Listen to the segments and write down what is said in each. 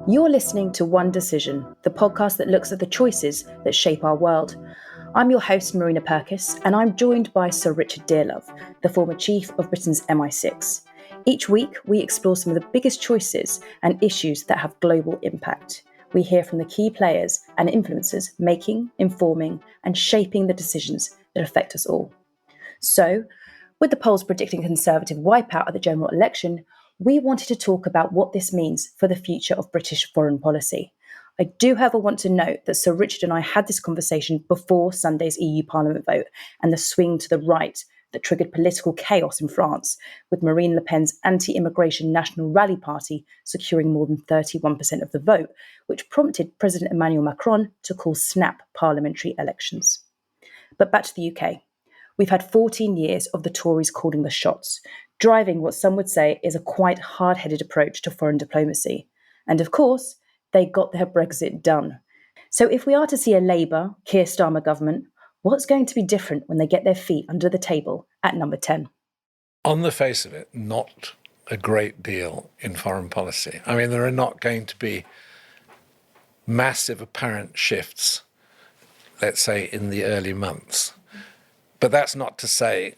You're listening to One Decision, the podcast that looks at the choices that shape our world. I'm your host, Marina Purkiss, and I'm joined by Sir Richard Dearlove, the former chief of Britain's MI6. Each week, we explore some of the biggest choices and issues that have global impact. We hear from the key players and influencers making, informing, and shaping the decisions that affect us all. So, with the polls predicting Conservative wipeout at the general election, we wanted to talk about what this means for the future of British foreign policy. I do, however, want to note that Sir Richard and I had this conversation before Sunday's EU Parliament vote and the swing to the right that triggered political chaos in France, with Marine Le Pen's anti-immigration National Rally Party securing more than 31% of the vote, which prompted President Emmanuel Macron to call snap parliamentary elections. But back to the UK. We've had 14 years of the Tories calling the shots, driving what some would say is a quite hard-headed approach to foreign diplomacy. And of course, they got their Brexit done. So if we are to see a Labour, Keir Starmer government, what's going to be different when they get their feet under the table at number 10? On the face of it, not a great deal in foreign policy. I mean, there are not going to be massive apparent shifts, let's say, in the early months. But that's not to say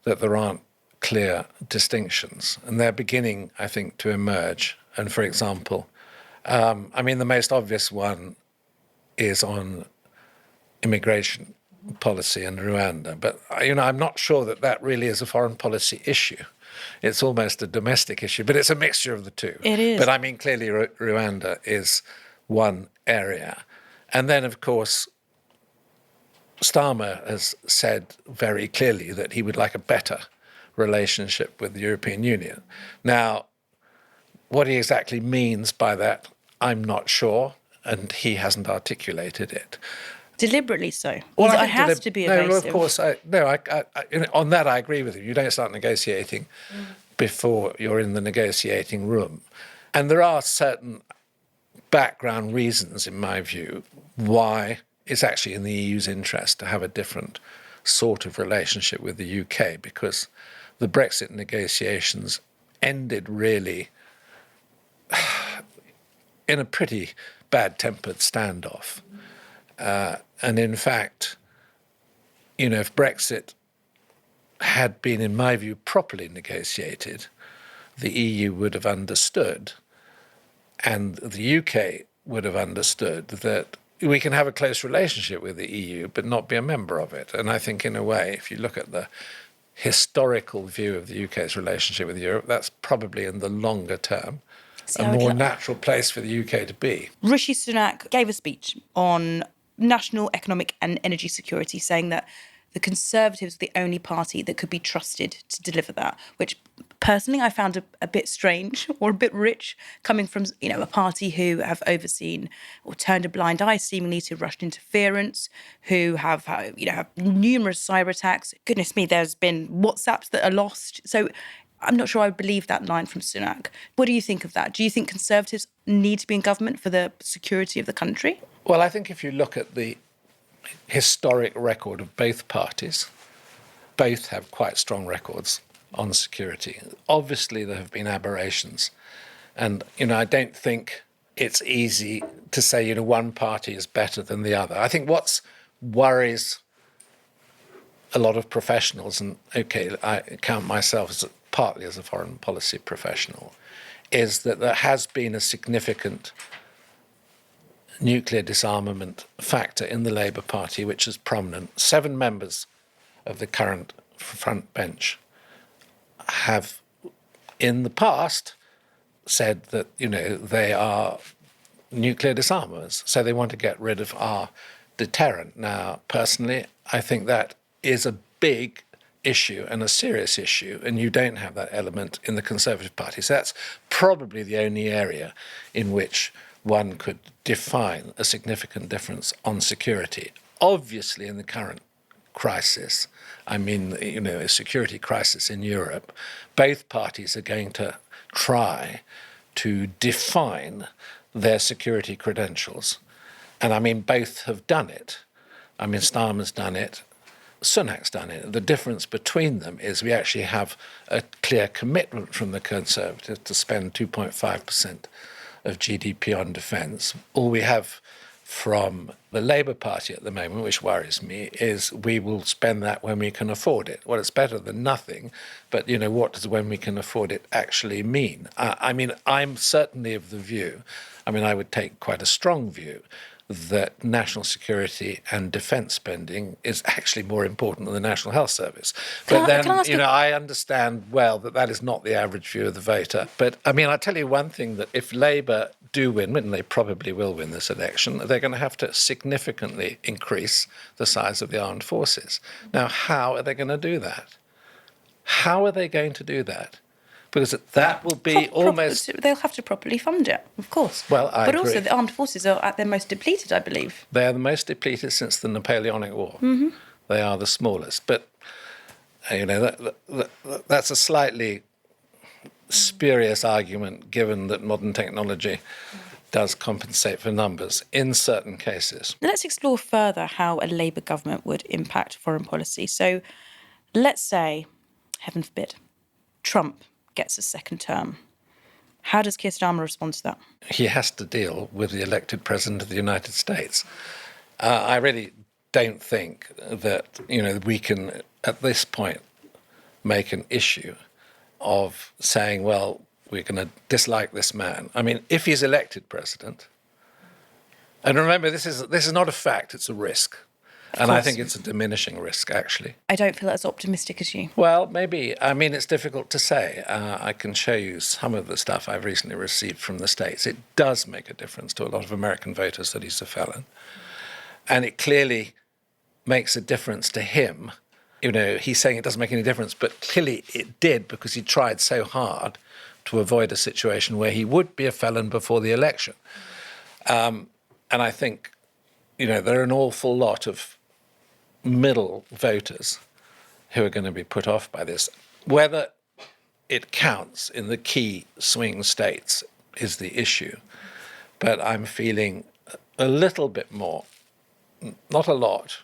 that there aren't clear distinctions. And they're beginning, I think, to emerge. And for example, the most obvious one is on immigration policy in Rwanda. But, I'm not sure that that really is a foreign policy issue. It's almost a domestic issue, but it's a mixture of the two. It is. But clearly Rwanda is one area. And then, of course, Starmer has said very clearly that he would like a better relationship with the European Union. Now, what he exactly means by that, I'm not sure, and he hasn't articulated it. Deliberately so. Well, it has to be evasive. No, of course. On that, I agree with you. You don't start negotiating before you're in the negotiating room. And there are certain background reasons, in my view, why it's actually in the EU's interest to have a different sort of relationship with the UK, because the Brexit negotiations ended really in a pretty bad-tempered standoff. And in fact, if Brexit had been, in my view, properly negotiated, the EU would have understood, and the UK would have understood that we can have a close relationship with the EU but not be a member of it. And I think, in a way, if you look at the historical view of the UK's relationship with Europe, that's probably in the longer term a more natural place for the UK to be. Rishi Sunak gave a speech on national economic and energy security, saying that the Conservatives are the only party that could be trusted to deliver that, which personally I found a bit strange or a bit rich, coming from a party who have overseen or turned a blind eye seemingly to Russian interference, who have numerous cyber attacks. Goodness me, there's been WhatsApps that are lost. So I'm not sure I would believe that line from Sunak. What do you think of that? Do you think Conservatives need to be in government for the security of the country? Well, I think if you look at the historic record of both parties, both have quite strong records on security. Obviously, there have been aberrations. And, I don't think it's easy to say, one party is better than the other. I think what worries a lot of professionals, and I count myself partly as a foreign policy professional, is that there has been a significant nuclear disarmament factor in the Labour Party, which is prominent. 7 members of the current front bench have, in the past, said that, they are nuclear disarmers, so they want to get rid of our deterrent. Now, personally, I think that is a big issue and a serious issue, and you don't have that element in the Conservative Party. So that's probably the only area in which one could define a significant difference on security. Obviously, in the current crisis, a security crisis in Europe, both parties are going to try to define their security credentials. And both have done it. Starmer's done it, Sunak's done it. The difference between them is we actually have a clear commitment from the Conservatives to spend 2.5% of GDP on defence. All we have from the Labour Party at the moment, which worries me, is we will spend that when we can afford it. Well, it's better than nothing, but, what does when we can afford it actually mean? I'm certainly of the view, I would take quite a strong view, that national security and defence spending is actually more important than the National Health Service. But then, I understand well that is not the average view of the voter. But, I'll tell you one thing, that if Labour do win, and they probably will win this election, they're going to have to significantly increase the size of the armed forces. Now, how are they going to do that? How are they going to do that? Because that will be almost... They'll have to properly fund it, of course. Well, I agree. Also, the armed forces are at their most depleted, I believe. They are the most depleted since the Napoleonic War. Mm-hmm. They are the smallest. But, that's a slightly spurious argument, given that modern technology does compensate for numbers in certain cases. Let's explore further how a Labour government would impact foreign policy. So let's say, heaven forbid, Trump gets a second term. How does Keir Starmer respond to that? He has to deal with the elected president of the United States. I really don't think that, we can, at this point, make an issue of saying, well, we're going to dislike this man. If he's elected president, and remember, this is not a fact, it's a risk. And I think it's a diminishing risk, actually. I don't feel as optimistic as you. Well, maybe. It's difficult to say. I can show you some of the stuff I've recently received from the States. It does make a difference to a lot of American voters that he's a felon. And it clearly makes a difference to him. He's saying it doesn't make any difference, but clearly it did, because he tried so hard to avoid a situation where he would be a felon before the election. And I think, there are an awful lot of middle voters who are going to be put off by this. Whether it counts in the key swing states is the issue. But I'm feeling a little bit more, not a lot,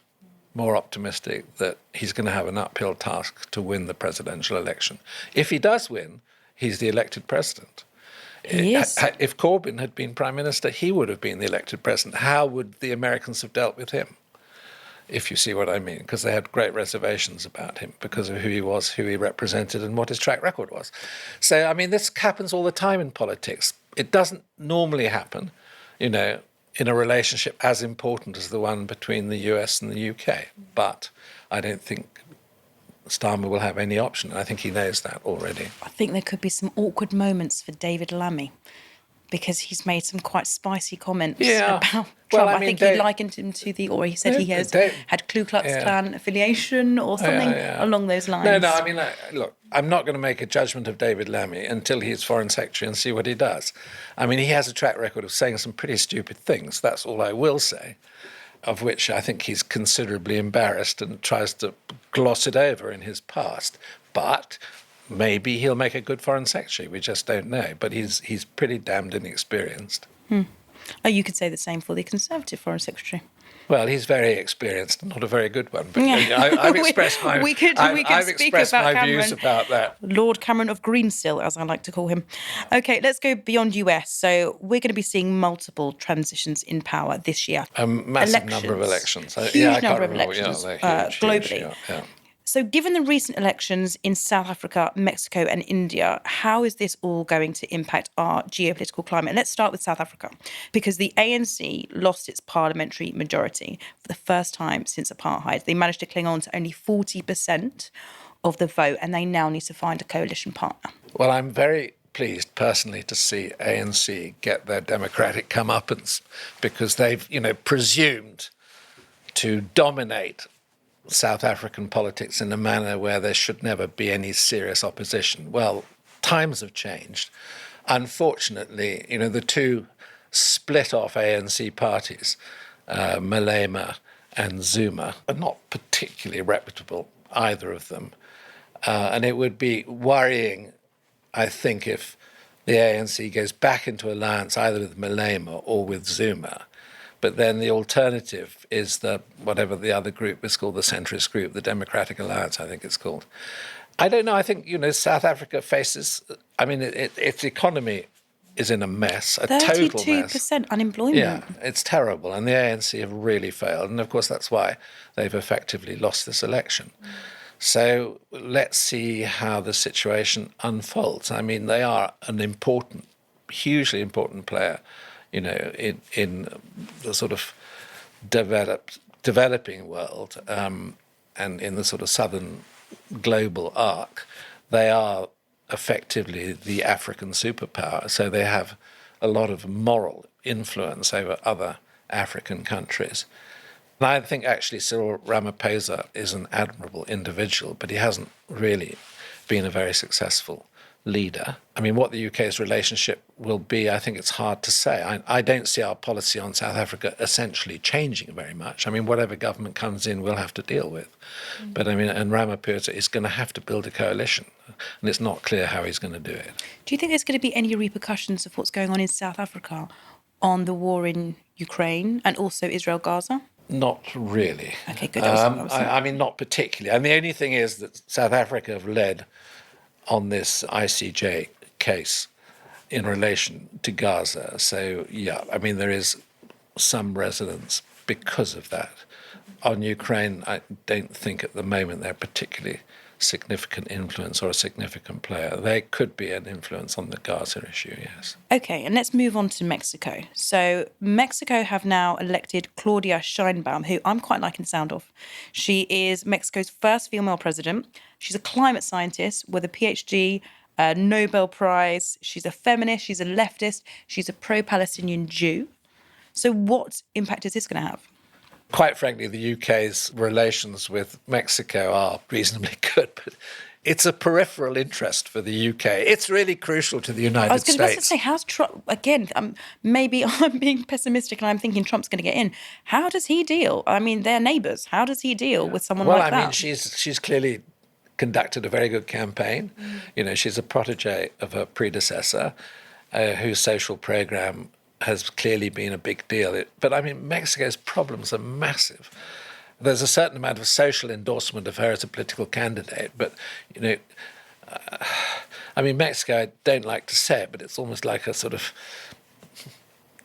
more optimistic that he's going to have an uphill task to win the presidential election. If he does win, he's the elected president. Yes. If Corbyn had been prime minister, he would have been the elected president. How would the Americans have dealt with him? If you see what I mean, because they had great reservations about him because of who he was, who he represented, and what his track record was. So, this happens all the time in politics. It doesn't normally happen, in a relationship as important as the one between the US and the UK. But I don't think Starmer will have any option. I think he knows that already. I think there could be some awkward moments for David Lammy, because he's made some quite spicy comments about Trump. Well, I think he likened him to or he said he has had Ku Klux Klan affiliation or something along those lines. No, look, I'm not going to make a judgment of David Lammy until he's Foreign Secretary and see what he does. He has a track record of saying some pretty stupid things, that's all I will say, of which I think he's considerably embarrassed and tries to gloss it over in his past. But maybe he'll make a good foreign secretary. We just don't know. But he's pretty damned inexperienced. Oh, you could say the same for the Conservative foreign secretary. Well, he's very experienced, not a very good one. But I've expressed my views about that. Lord Cameron of Greensill, as I like to call him. Okay, let's go beyond US. So we're going to be seeing multiple transitions in power this year. A massive number of elections. Huge number of elections globally. Yeah. So given the recent elections in South Africa, Mexico and India, how is this all going to impact our geopolitical climate? Let's start with South Africa, because the ANC lost its parliamentary majority for the first time since apartheid. They managed to cling on to only 40% of the vote, and they now need to find a coalition partner. Well, I'm very pleased personally to see ANC get their democratic comeuppance, because they've, presumed to dominate South African politics in a manner where there should never be any serious opposition. Well, times have changed. Unfortunately, the two split-off ANC parties, Malema and Zuma, are not particularly reputable, either of them. And it would be worrying, I think, if the ANC goes back into alliance either with Malema or with Zuma. But then the alternative is whatever the other group is called, the centrist group, the Democratic Alliance, I think it's called. I don't know. I think, South Africa faces, its economy is in a mess, a total mess. 32% unemployment. Yeah, it's terrible. And the ANC have really failed. And of course, that's why they've effectively lost this election. So let's see how the situation unfolds. I mean, they are an important, hugely important player, in the sort of developing world, and in the sort of southern global arc. They are effectively the African superpower, so they have a lot of moral influence over other African countries. And I think actually Cyril Ramaphosa is an admirable individual, but he hasn't really been a very successful leader. I mean, what the UK's relationship will be, I think it's hard to say. I don't see our policy on South Africa essentially changing very much. I mean, whatever government comes in, we'll have to deal with. But I mean, and Ramaphosa is going to have to build a coalition, and it's not clear how he's going to do it. Do you think there's going to be any repercussions of what's going on in South Africa on the war in Ukraine and also Israel-Gaza? Not really. Okay, good. I mean, not particularly. And the only thing is that South Africa have led on this ICJ case in relation to Gaza. So, yeah, I mean, there is some resonance because of that. On Ukraine, I don't think at the moment they're particularly significant influence or a significant player. They could be an influence on the Gaza issue, yes. Okay, and let's move on to Mexico. So Mexico have now elected Claudia Sheinbaum, who I'm quite liking the sound of. She is Mexico's first female president. She's a climate scientist with a PhD, a Nobel Prize. She's a feminist, she's a leftist, she's a pro-Palestinian Jew. So what impact is this going to have? Quite frankly, the UK's relations with Mexico are reasonably good, but it's a peripheral interest for the UK. It's really crucial to the United States. I was going to say, how's Trump, again, maybe I'm being pessimistic and I'm thinking Trump's going to get in. How does he deal? I mean, they're neighbours. How does he deal with someone like that? Well, I mean, she's clearly conducted a very good campaign. She's a protege of her predecessor, whose social programme has clearly been a big deal. But I mean, Mexico's problems are massive. There's a certain amount of social endorsement of her as a political candidate, but, I mean, Mexico, I don't like to say it, but it's almost like a sort of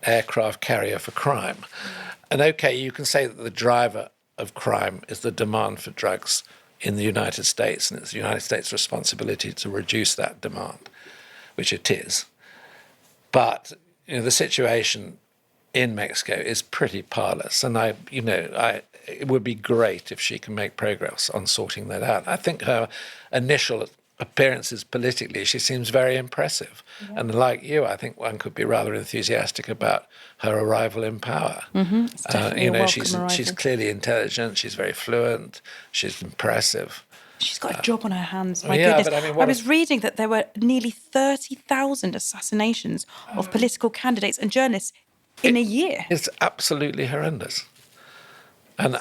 aircraft carrier for crime. And okay, you can say that the driver of crime is the demand for drugs in the United States, and it's the United States' responsibility to reduce that demand, which it is. But the situation in Mexico is pretty parlous, and it would be great if she can make progress on sorting that out. I think her initial appearances politically, she seems very impressive. Yeah. And like you, I think one could be rather enthusiastic about her arrival in power. Mm-hmm. It's definitely a welcome arrival. She's clearly intelligent, she's very fluent, she's impressive. She's got a job on her hands, my goodness. But I was reading that there were nearly 30,000 assassinations of political candidates and journalists in a year. It's absolutely horrendous. And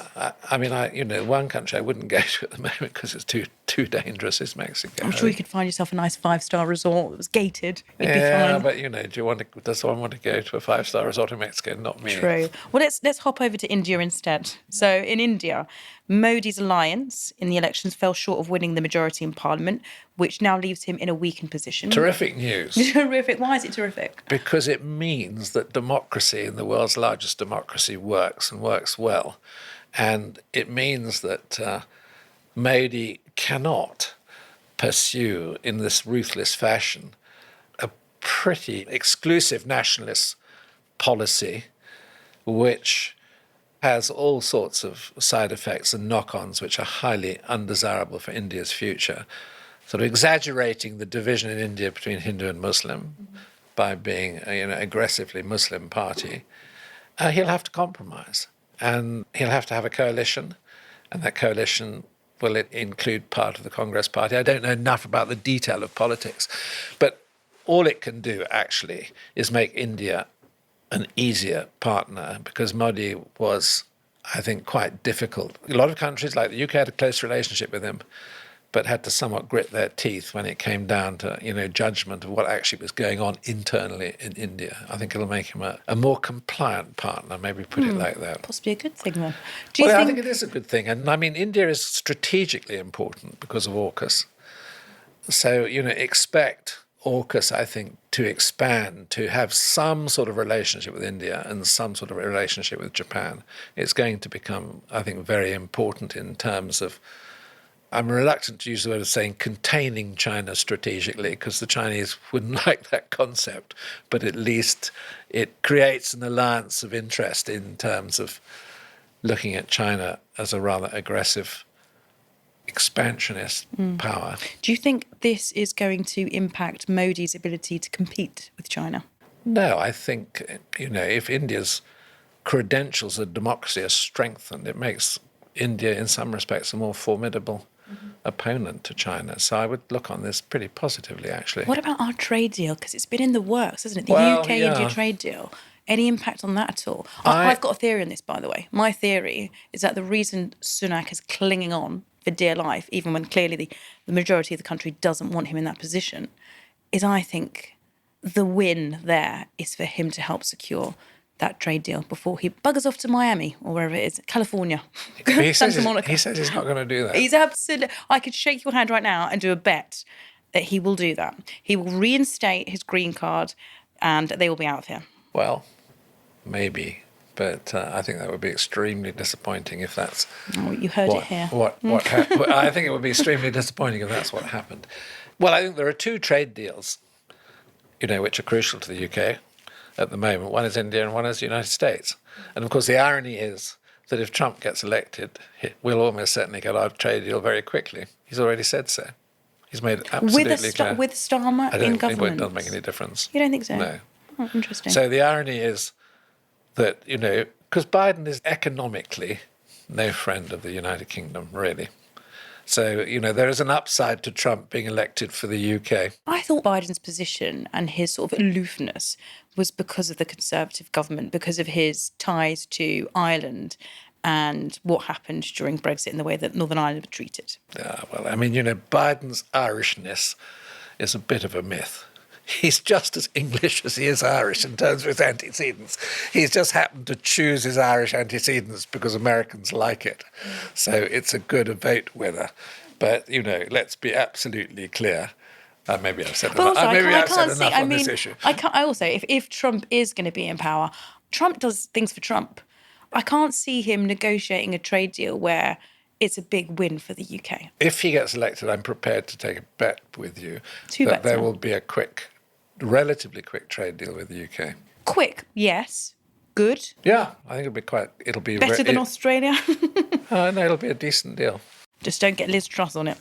one country I wouldn't go to at the moment because it's too dangerous is Mexico. I'm sure you could find yourself a nice 5-star resort that was gated. It'd be fine. But does someone want to go to a 5-star resort in Mexico? Not me. True. Well, let's hop over to India instead. So in India, Modi's alliance in the elections fell short of winning the majority in parliament, which now leaves him in a weakened position. Terrific news. Terrific. Why is it terrific? Because it means that democracy in the world's largest democracy works and works well. And it means that Modi cannot pursue in this ruthless fashion a pretty exclusive nationalist policy which has all sorts of side effects and knock-ons which are highly undesirable for India's future. Sort of exaggerating the division in India between Hindu and Muslim by being an aggressively Muslim party. He'll have to compromise. And he'll have to have a coalition, and that coalition will include part of the Congress Party. I don't know enough about the detail of politics, but all it can do, actually, is make India an easier partner, because Modi was, I think, quite difficult. A lot of countries, like the UK, had a close relationship with him, but had to somewhat grit their teeth when it came down to, judgment of what actually was going on internally in India. I think it'll make him a more compliant partner, maybe put it like that. Possibly a good thing, then. I think it is a good thing. And, I mean, India is strategically important because of AUKUS. So, expect AUKUS, I think, to expand, to have some sort of relationship with India and some sort of relationship with Japan, it's going to become, I think, very important in terms of, I'm reluctant to use the word of saying containing China strategically, because the Chinese wouldn't like that concept, but at least it creates an alliance of interest in terms of looking at China as a rather aggressive expansionist power. Do you think this is going to impact Modi's ability to compete with China? No, I think, if India's credentials of democracy are strengthened, it makes India, in some respects, a more formidable opponent to China. So I would look on this pretty positively, actually. What about our trade deal? Because it's been in the works, hasn't it? The Well, UK-India trade deal. Any impact on that at all? I've got a theory on this, by the way. My theory is that the reason Sunak is clinging on for dear life, even when clearly the majority of the country doesn't want him in that position, is I think the win there is for him to help secure that trade deal before he buggers off to Miami or wherever it is, California. He says he's not going to do that. He's absolutely... I could shake your hand right now and do a bet that he will do that. He will reinstate his green card and they will be out of here. Well, maybe. But I think that would be extremely disappointing if that's... Oh, you heard it here. I think it would be extremely disappointing if that's what happened. Well, I think there are two trade deals, which are crucial to the UK at the moment. One is India and one is the United States. And of course, the irony is that if Trump gets elected, we'll almost certainly get our trade deal very quickly. He's already said so. He's made it absolutely clear. With Starmer in government? It doesn't make any difference. You don't think so? No. Oh, interesting. So the irony is that, because Biden is economically no friend of the United Kingdom, really. So, there is an upside to Trump being elected for the UK. I thought Biden's position and his sort of aloofness was because of the Conservative government, because of his ties to Ireland and what happened during Brexit and the way that Northern Ireland were treated. Biden's Irishness is a bit of a myth. He's just as English as he is Irish in terms of his antecedents. He's just happened to choose his Irish antecedents because Americans like it. So it's a good vote winner. But, let's be absolutely clear. Maybe I've said enough, on this issue. I also, if Trump is going to be in power, Trump does things for Trump. I can't see him negotiating a trade deal where it's a big win for the UK. If he gets elected, I'm prepared to take a bet with you that there will be a relatively quick trade deal with the UK. Quick, yes. Good. Yeah, I think it'll be better than Australia. No, it'll be a decent deal. Just don't get Liz Truss on it.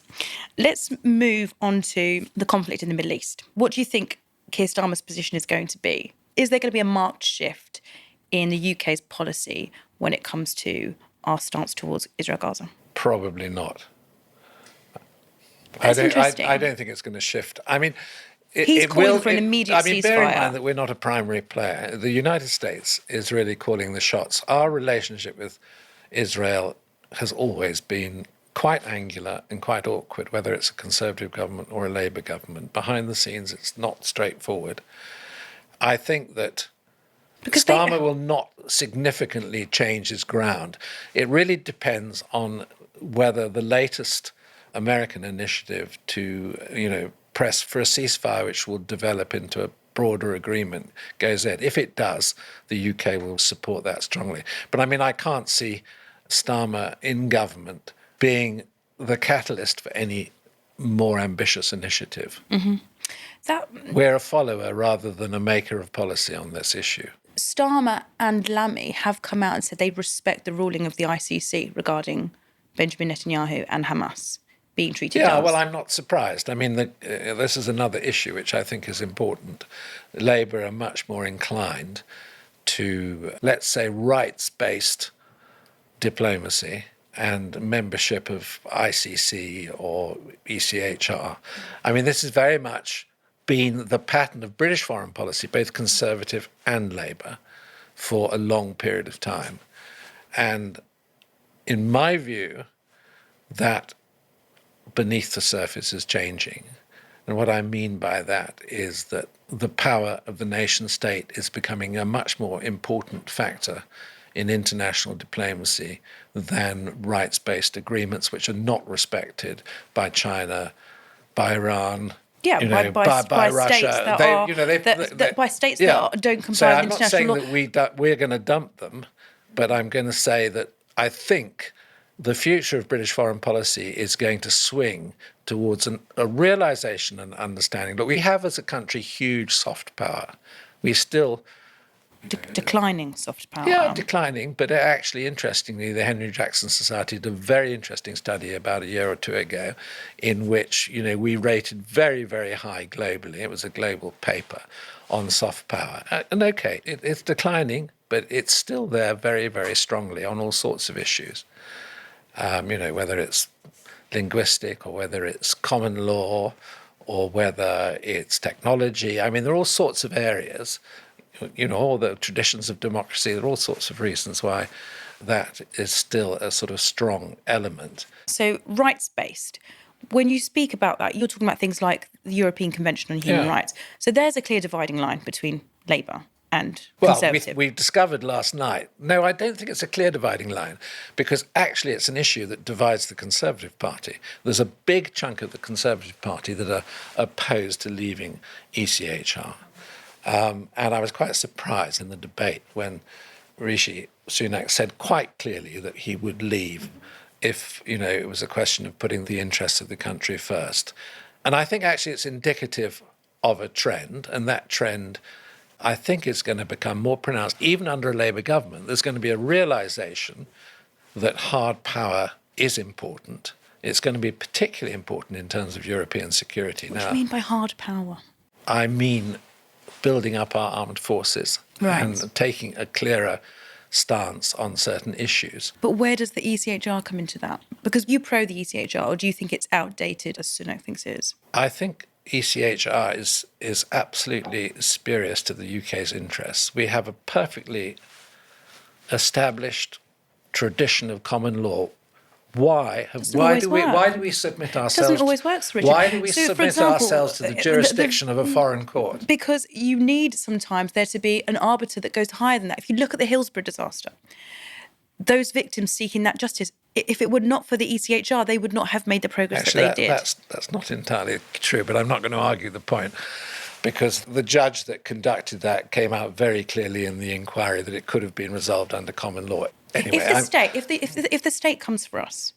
Let's move on to the conflict in the Middle East. What do you think Keir Starmer's position is going to be? Is there going to be a marked shift in the UK's policy when it comes to our stance towards Israel-Gaza? Probably not. That's interesting. I don't think it's going to shift. He's calling for an immediate ceasefire. Bear in mind that we're not a primary player. The United States is really calling the shots. Our relationship with Israel has always been quite angular and quite awkward, whether it's a Conservative government or a Labour government. Behind the scenes, it's not straightforward. I think that Starmer will not significantly change his ground. It really depends on whether the latest American initiative to, press for a ceasefire which will develop into a broader agreement goes ahead. If it does, the UK will support that strongly. But I can't see Starmer in government being the catalyst for any more ambitious initiative. Mm-hmm. We're a follower rather than a maker of policy on this issue. Starmer and Lammy have come out and said they respect the ruling of the ICC regarding Benjamin Netanyahu and Hamas being treated as. Yeah, well, I'm not surprised. This is another issue which I think is important. Labour are much more inclined to, let's say, rights-based diplomacy and membership of ICC or ECHR. This has very much been the pattern of British foreign policy, both Conservative and Labour, for a long period of time. And in my view, that beneath the surface is changing. And what I mean by that is that the power of the nation state is becoming a much more important factor in international diplomacy than rights-based agreements which are not respected by China, by Iran, Yeah, by Russia. States that don't comply So with I'm not international saying law. that we're going to dump them, but I'm going to say that I think the future of British foreign policy is going to swing towards a realisation and understanding. Look, we have as a country huge soft power. We still... Declining soft power. Yeah, declining, but actually, interestingly, the Henry Jackson Society did a very interesting study about a year or two ago in which, we rated very, very high globally. It was a global paper on soft power. And okay, it's declining, but it's still there very, very strongly on all sorts of issues. Whether it's linguistic or whether it's common law or whether it's technology. I mean, there are all sorts of areas, all the traditions of democracy, there are all sorts of reasons why that is still a sort of strong element. So rights-based, when you speak about that, you're talking about things like the European Convention on Human Rights. So there's a clear dividing line between Labour and Conservative. We discovered last night, no, I don't think it's a clear dividing line, because actually it's an issue that divides the Conservative Party. There's a big chunk of the Conservative Party that are opposed to leaving ECHR. And I was quite surprised in the debate when Rishi Sunak said quite clearly that he would leave if, it was a question of putting the interests of the country first. And I think actually it's indicative of a trend, and that trend, I think, is going to become more pronounced. Even under a Labour government, there's going to be a realisation that hard power is important. It's going to be particularly important in terms of European security. What do you mean by hard power? I mean building up our armed forces and taking a clearer stance on certain issues. But where does the ECHR come into that? Because you pro the ECHR, or do you think it's outdated, as Sunak thinks it is? I think ECHR is absolutely spurious to the UK's interests. We have a perfectly established tradition of common law. Why do we submit ourselves? It doesn't always work, Richard. Why do we submit ourselves to the jurisdiction of a foreign court? Because you need sometimes there to be an arbiter that goes higher than that. If you look at the Hillsborough disaster, those victims seeking that justice, if it were not for the ECHR, they would not have made the progress that they did. That's not entirely true, but I'm not going to argue the point, because the judge that conducted that came out very clearly in the inquiry that it could have been resolved under common law. Anyway, if the state comes for us,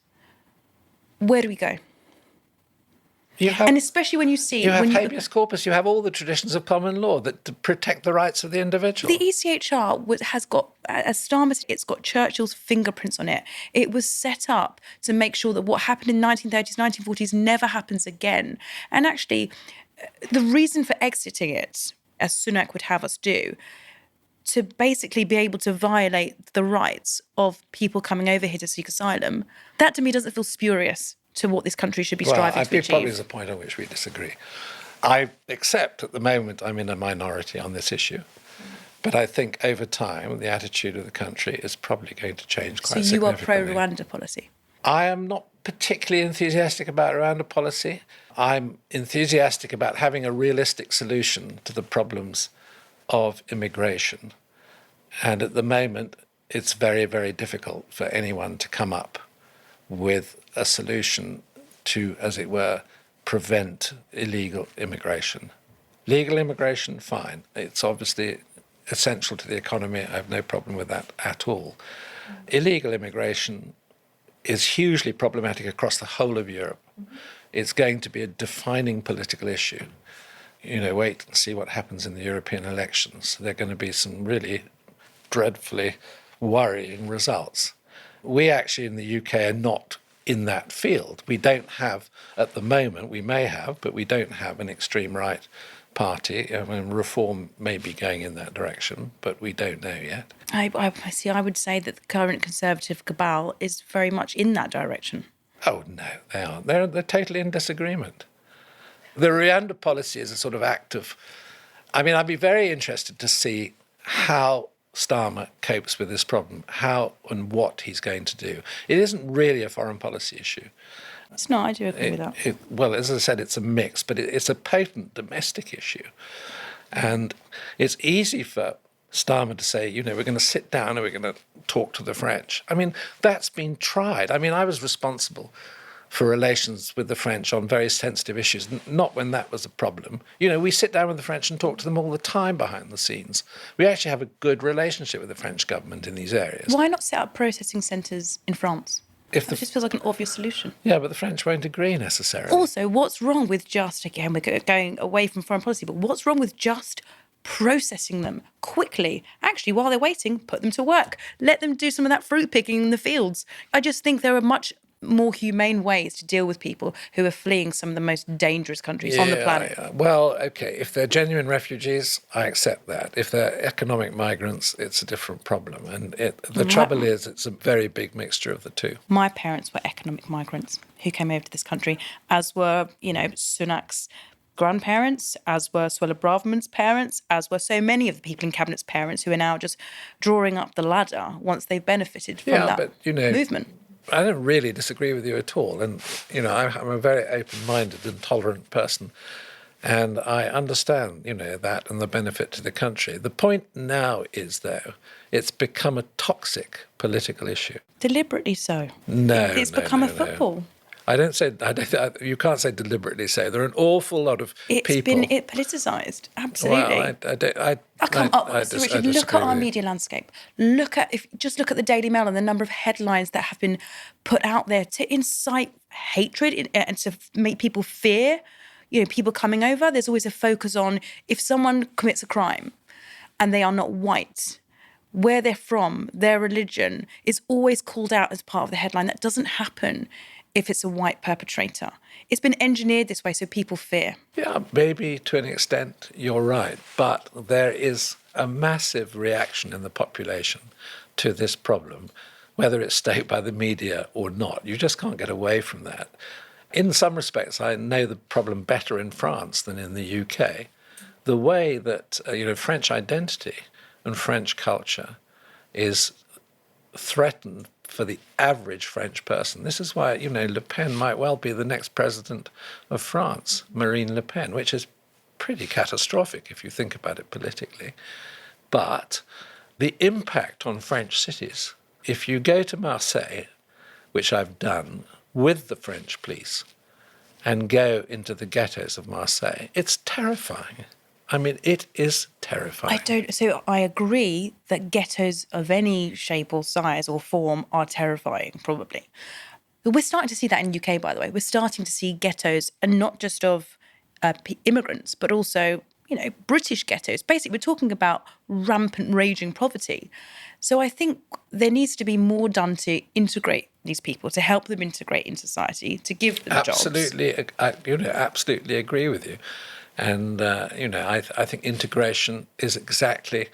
where do we go? And especially when you see... You have habeas corpus, you have all the traditions of common law that protect the rights of the individual. The ECHR has got, as Starmer said, it's got Churchill's fingerprints on it. It was set up to make sure that what happened in the 1930s, 1940s never happens again. And actually, the reason for exiting it, as Sunak would have us do, to basically be able to violate the rights of people coming over here to seek asylum, that to me doesn't feel spurious to what this country should be striving to achieve. I think probably is a point on which we disagree. I accept at the moment I'm in a minority on this issue, but I think over time the attitude of the country is probably going to change quite significantly. So you are pro-Rwanda policy? I am not particularly enthusiastic about Rwanda policy. I'm enthusiastic about having a realistic solution to the problems of immigration. And at the moment, it's very, very difficult for anyone to come up with a solution to, as it were, prevent illegal immigration. Legal immigration, fine. It's obviously essential to the economy. I have no problem with that at all. Illegal immigration is hugely problematic across the whole of Europe. It's going to be a defining political issue. Wait and see what happens in the European elections. There are going to be some really dreadfully worrying results. We actually in the UK are not in that field. We don't have, at the moment, we may have, but we don't have an extreme right party. I mean, Reform may be going in that direction, but we don't know yet. I would say that the current Conservative cabal is very much in that direction. Oh, no, they aren't. They're totally in disagreement. The Rwanda policy is a sort of act of... I mean, I'd be very interested to see how Starmer copes with this problem, how and what he's going to do. It isn't really a foreign policy issue. It's not, I do agree with that. Well, as I said, it's a mix, but it's a potent domestic issue. And it's easy for Starmer to say, we're going to sit down and we're going to talk to the French. I mean, that's been tried. I mean, I was responsible for relations with the French on very sensitive issues, not when that was a problem. We sit down with the French and talk to them all the time behind the scenes. We actually have a good relationship with the French government in these areas. Why not set up processing centres in France? It just feels like an obvious solution. Yeah, but the French won't agree necessarily. Also, what's wrong with just, again, we're going away from foreign policy, but what's wrong with just processing them quickly? Actually, while they're waiting, put them to work. Let them do some of that fruit picking in the fields. I just think there are much more humane ways to deal with people who are fleeing some of the most dangerous countries on the planet. Yeah. Well, okay, if they're genuine refugees, I accept that. If they're economic migrants, it's a different problem. And the trouble is, it's a very big mixture of the two. My parents were economic migrants who came over to this country, as were, Sunak's grandparents, as were Suella Braverman's parents, as were so many of the people in Cabinet's parents who are now just drawing up the ladder once they've benefited from that movement. I don't really disagree with you at all. And, I'm a very open-minded and tolerant person. And I understand, that and the benefit to the country. The point now is, though, it's become a toxic political issue. Deliberately so. No, it's become a football. You can't say deliberately so. There are an awful lot of people. It's been politicised, absolutely. Well, Sir Richard, look at our media landscape. Look at the Daily Mail and the number of headlines that have been put out there to incite hatred and to make people fear. People coming over. There's always a focus on if someone commits a crime and they are not white, where they're from, their religion is always called out as part of the headline. That doesn't happen if it's a white perpetrator. It's been engineered this way so people fear. Yeah, maybe to an extent you're right, but there is a massive reaction in the population to this problem, whether it's staked by the media or not. You just can't get away from that. In some respects, I know the problem better in France than in the UK. The way that French identity and French culture is threatened for the average French person. This is why, Le Pen might well be the next president of France, Marine Le Pen, which is pretty catastrophic if you think about it politically. But the impact on French cities, if you go to Marseille, which I've done with the French police, and go into the ghettos of Marseille, it's terrifying. I mean, it is terrifying. So I agree that ghettos of any shape or size or form are terrifying, probably. But we're starting to see that in the UK, by the way. We're starting to see ghettos, and not just of immigrants, but also, British ghettos. Basically, we're talking about rampant, raging poverty. So I think there needs to be more done to integrate these people, to help them integrate in society, to give them jobs. Absolutely, absolutely agree with you. And, I think integration is exactly,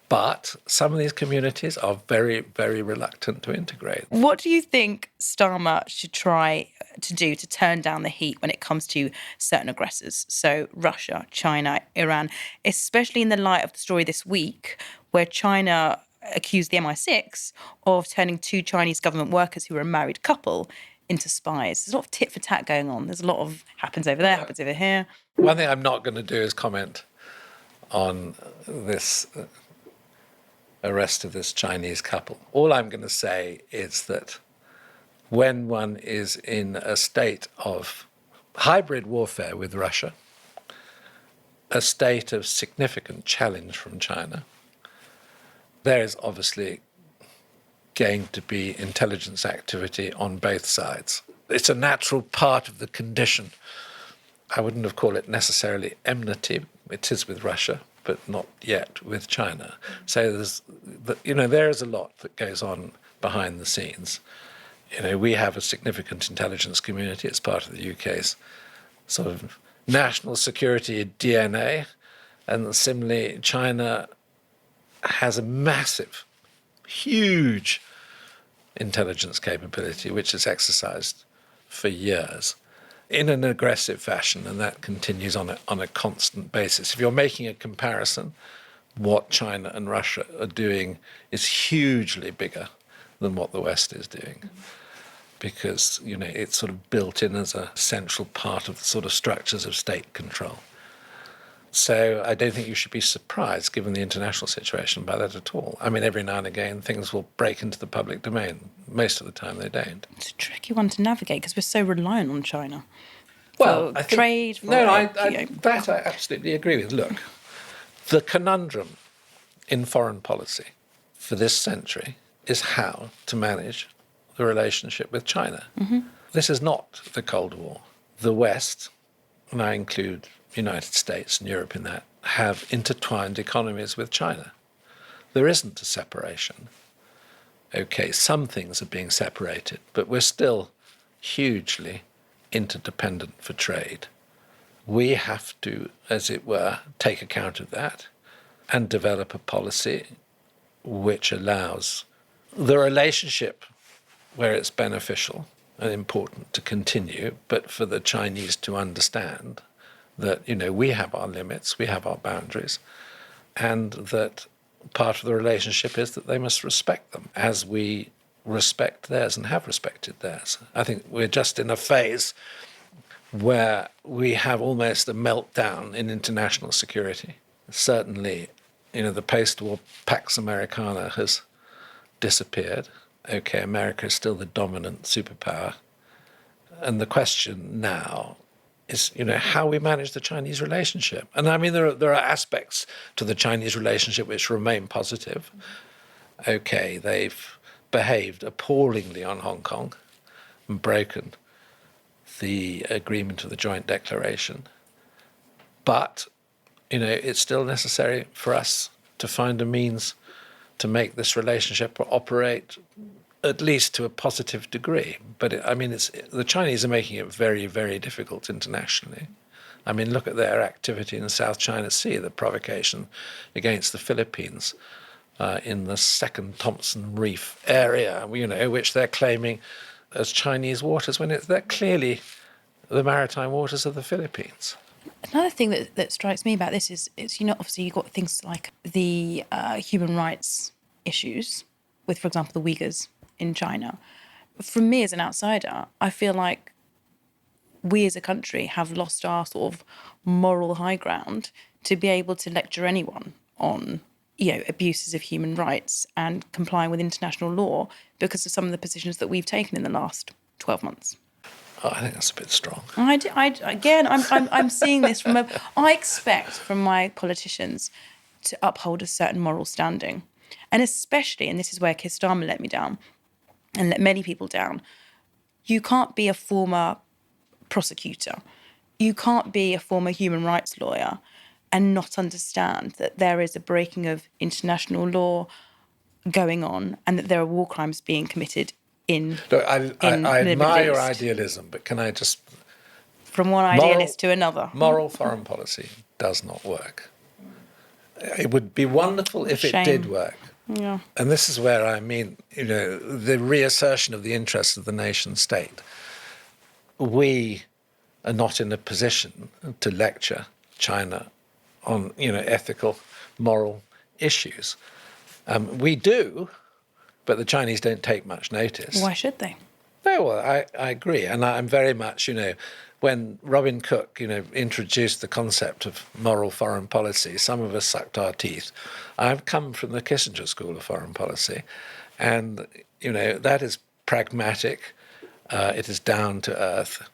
but some of these communities are very, very reluctant to integrate. What do you think Starmer should try to do to turn down the heat when it comes to certain aggressors? So Russia, China, Iran, especially in the light of the story this week where China accused the MI6 of turning two Chinese government workers who were a married couple into spies. There's a lot of tit for tat going on. There's a lot of happens over there, happens over here. One thing I'm not going to do is comment on this arrest of this Chinese couple. All I'm going to say is that when one is in a state of hybrid warfare with Russia, a state of significant challenge from China, there is obviously going to be intelligence activity on both sides. It's a natural part of the condition. I wouldn't have called it necessarily enmity. It is with Russia, but not yet with China. So there is a lot that goes on behind the scenes. We have a significant intelligence community. It's part of the UK's sort of national security DNA. And similarly, China has a massive, huge intelligence capability, which is exercised for years in an aggressive fashion, and that continues on a constant basis. If you're making a comparison, what China and Russia are doing is hugely bigger than what the West is doing, because it's sort of built in as a central part of the sort of structures of state control. So I don't think you should be surprised, given the international situation, by that at all. I mean, every now and again, things will break into the public domain. Most of the time, they don't. It's a tricky one to navigate because we're so reliant on China. Well, For I think, trade, for that I absolutely agree with. Look, the conundrum in foreign policy for this century is how to manage the relationship with China. Mm-hmm. This is not the Cold War. The West, and I include the United States and Europe in that, have intertwined economies with China. There isn't a separation. Okay, some things are being separated, but we're still hugely interdependent for trade. We have to, as it were, take account of that and develop a policy which allows the relationship where it's beneficial and important to continue, but for the Chinese to understand that, we have our limits, we have our boundaries, and that part of the relationship is that they must respect them as we respect theirs and have respected theirs. I think we're just in a phase where we have almost a meltdown in international security. Certainly, the post-war Pax Americana has disappeared. Okay, America is still the dominant superpower. And the question now is, how we manage the Chinese relationship. And I mean, there are aspects to the Chinese relationship which remain positive. Okay, they've behaved appallingly on Hong Kong and broken the agreement of the joint declaration. But, it's still necessary for us to find a means to make this relationship operate at least to a positive degree. But the Chinese are making it very, very difficult internationally. I mean, look at their activity in the South China Sea, the provocation against the Philippines in the second Thompson Reef area, which they're claiming as Chinese waters when they're clearly the maritime waters of the Philippines. Another thing that strikes me about this is obviously you've got things like the human rights issues with, for example, the Uyghurs in China. From me as an outsider, I feel like we as a country have lost our sort of moral high ground to be able to lecture anyone on, abuses of human rights and complying with international law because of some of the positions that we've taken in the last 12 months. Oh, I think that's a bit strong. I'm seeing this I expect from my politicians to uphold a certain moral standing. And especially, and this is where Keir Starmer let me down and let many people down, you can't be a former prosecutor. You can't be a former human rights lawyer and not understand that there is a breaking of international law going on and that there are war crimes being committed in Look, I admire your idealism, but can I just... From one idealist to another. Moral foreign policy does not work. It would be wonderful if it did work. Yeah. And this is where I mean, the reassertion of the interests of the nation state. We are not in a position to lecture China on, ethical, moral issues. We do, but the Chinese don't take much notice. Why should they? No, well, I agree. And I'm very much, when Robin Cook, introduced the concept of moral foreign policy, some of us sucked our teeth. I've come from the Kissinger School of Foreign Policy, and, that is pragmatic. It is down to earth.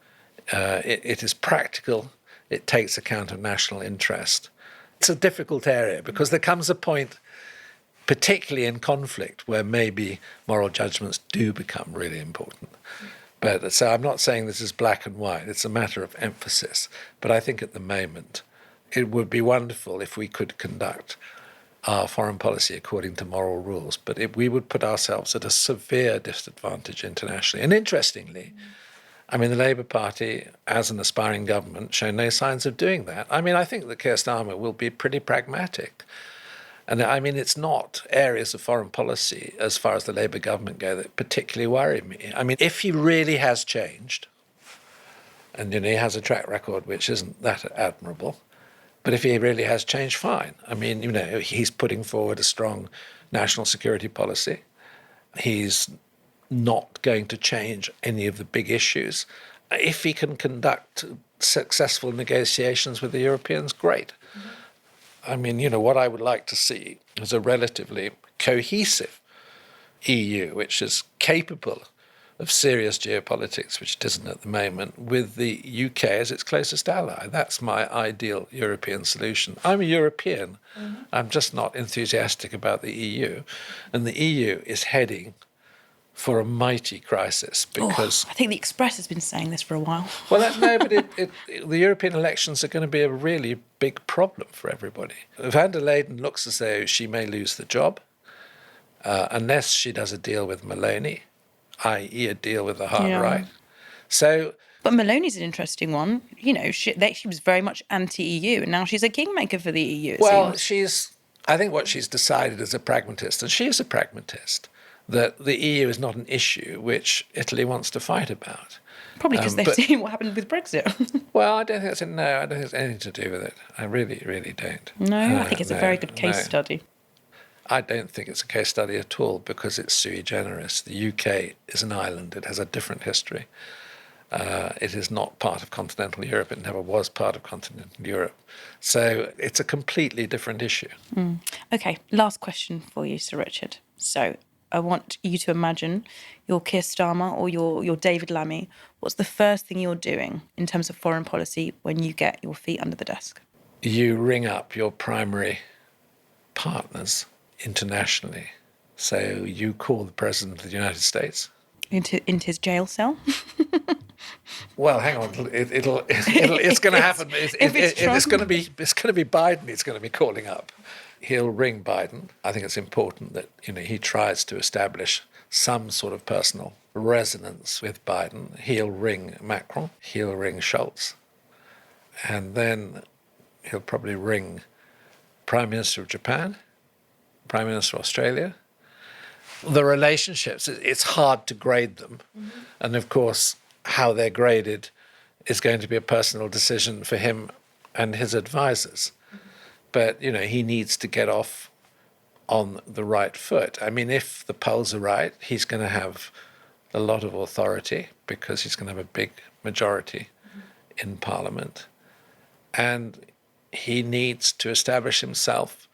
It is practical. It takes account of national interest. It's a difficult area because there comes a point, particularly in conflict, where maybe moral judgments do become really important. But so I'm not saying this is black and white. It's a matter of emphasis. But I think at the moment it would be wonderful if we could conduct our foreign policy according to moral rules. But we would put ourselves at a severe disadvantage internationally. And interestingly, the Labour Party, as an aspiring government, show no signs of doing that. I think that Keir Starmer will be pretty pragmatic. And it's not areas of foreign policy, as far as the Labour government go, that particularly worry me. If he really has changed, and he has a track record which isn't that admirable, but if he really has changed, fine. He's putting forward a strong national security policy. He's not going to change any of the big issues. If he can conduct successful negotiations with the Europeans, great. Mm-hmm. I mean, what I would like to see is a relatively cohesive EU, which is capable of serious geopolitics, which it isn't at the moment, with the UK as its closest ally. That's my ideal European solution. I'm a European. Mm-hmm. I'm just not enthusiastic about the EU. And the EU is heading for a mighty crisis because... I think the Express has been saying this for a while. Well, but the European elections are going to be a really big problem for everybody. Van der Leyen looks as though she may lose the job unless she does a deal with Meloni, i.e. a deal with the hard right. But Meloni's an interesting one. She was very much anti-EU, and now she's a kingmaker for the EU. I think what she's decided as a pragmatist, and she is a pragmatist, that the EU is not an issue which Italy wants to fight about. Probably because they've seen what happened with Brexit. Well, I don't think it's anything to do with it. I really, really don't. No, I think it's a very good case study. I don't think it's a case study at all because it's sui generis. The UK is an island. It has a different history. It is not part of continental Europe. It never was part of continental Europe. So it's a completely different issue. Mm. Okay, last question for you, Sir Richard. So I want you to imagine you're Keir Starmer or you're David Lammy. What's the first thing you're doing in terms of foreign policy when you get your feet under the desk? You ring up your primary partners internationally. So you call the President of the United States. Into his jail cell? Well, hang on. It's going to happen. It's going to be Biden. It's going to be calling up. He'll ring Biden. I think it's important that he tries to establish some sort of personal resonance with Biden. He'll ring Macron. He'll ring Scholz, and then he'll probably ring Prime Minister of Japan, Prime Minister of Australia. The relationships, it's hard to grade them. Mm-hmm. And of course, how they're graded is going to be a personal decision for him and his advisors. Mm-hmm. But, he needs to get off on the right foot. I mean, if the polls are right, he's going to have a lot of authority because he's going to have a big majority in Parliament. And he needs to establish himself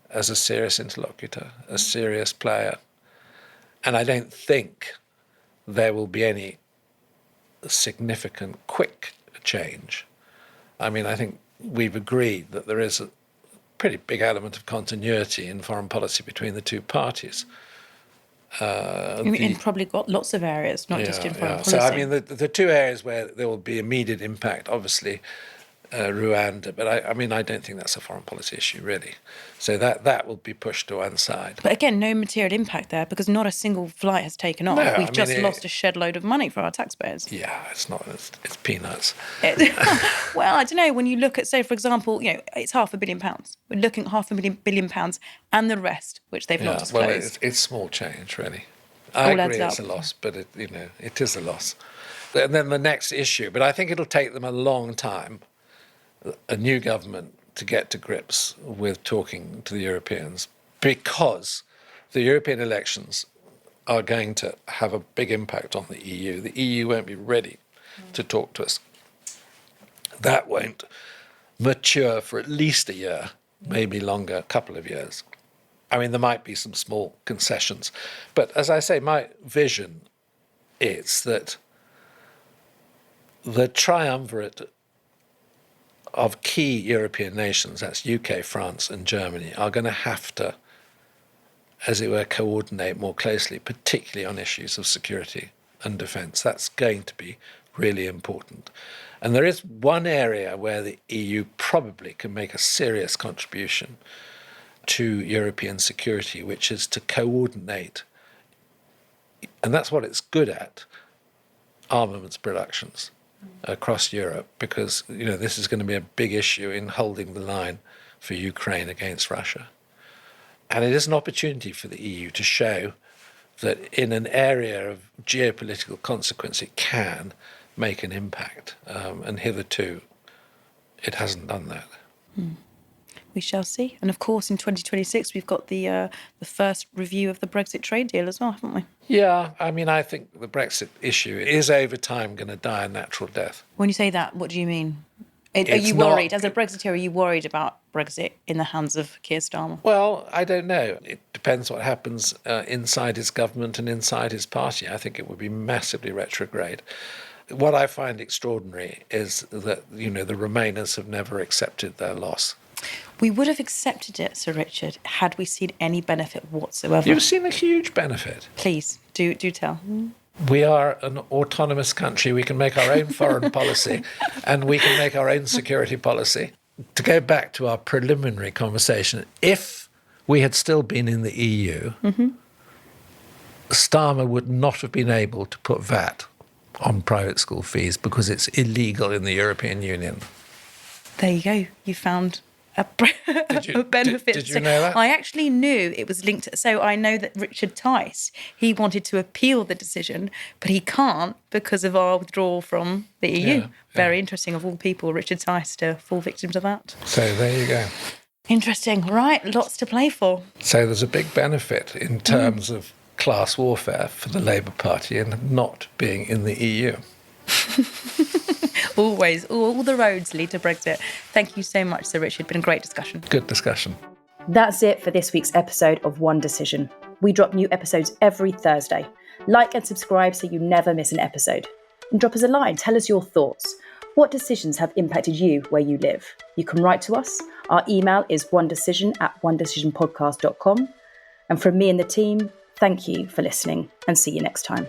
as a serious interlocutor, a serious player. And I don't think there will be any significant, quick change. I mean, I think we've agreed that there is a pretty big element of continuity in foreign policy between the two parties. And probably got lots of areas, not just in foreign policy. So, I mean, the two areas where there will be immediate impact, obviously, Rwanda, but I don't think that's a foreign policy issue, really. So that will be pushed to one side. But again, no material impact there because not a single flight has taken off. No, We've just lost a shed load of money for our taxpayers. Yeah, it's peanuts. Well, I don't know. When you look at, say, for example, it's £500 million. We're looking at £500 million and the rest, which they've not disclosed. Well, it's small change, really. I agree it's a loss, but it is a loss. And then the next issue, but I think it'll take them a long time, a new government, to get to grips with talking to the Europeans because the European elections are going to have a big impact on the EU. The EU won't be ready to talk to us. That won't mature for at least a year, maybe longer, a couple of years. I mean, there might be some small concessions. But as I say, my vision is that the triumvirate of key European nations, that's UK, France and Germany, are going to have to, as it were, coordinate more closely, particularly on issues of security and defence. That's going to be really important. And there is one area where the EU probably can make a serious contribution to European security, which is to coordinate, and that's what it's good at, armaments productions across Europe, because this is going to be a big issue in holding the line for Ukraine against Russia. And it is an opportunity for the EU to show that in an area of geopolitical consequence it can make an impact. And hitherto it hasn't done that. We shall see. And of course, in 2026, we've got the first review of the Brexit trade deal as well, haven't we? Yeah, I mean, I think the Brexit issue is over time going to die a natural death. When you say that, what do you mean? Are you worried, as a Brexiteer, are you worried about Brexit in the hands of Keir Starmer? Well, I don't know. It depends what happens inside his government and inside his party. I think it would be massively retrograde. What I find extraordinary is that, the Remainers have never accepted their loss. We would have accepted it, Sir Richard, had we seen any benefit whatsoever. You've seen a huge benefit. Please, do tell. We are an autonomous country. We can make our own foreign policy and we can make our own security policy. To go back to our preliminary conversation, if we had still been in the EU, Starmer would not have been able to put VAT on private school fees because it's illegal in the European Union. There you go. You found a benefit. Did you know that? I actually knew it was linked. So I know that Richard Tice, he wanted to appeal the decision, but he can't because of our withdrawal from the EU. Yeah. Very interesting, of all people, Richard Tice to fall victim to that. So there you go. Interesting. Right, lots to play for. So there's a big benefit in terms of class warfare for the Labour Party in not being in the EU. Always. All the roads lead to Brexit. Thank you so much, Sir Richard. Been a great discussion. Good discussion. That's it for this week's episode of One Decision. We drop new episodes every Thursday. Like and subscribe so you never miss an episode. And drop us a line. Tell us your thoughts. What decisions have impacted you where you live? You can write to us. Our email is onedecision@onedecisionpodcast.com. And from me and the team, thank you for listening and see you next time.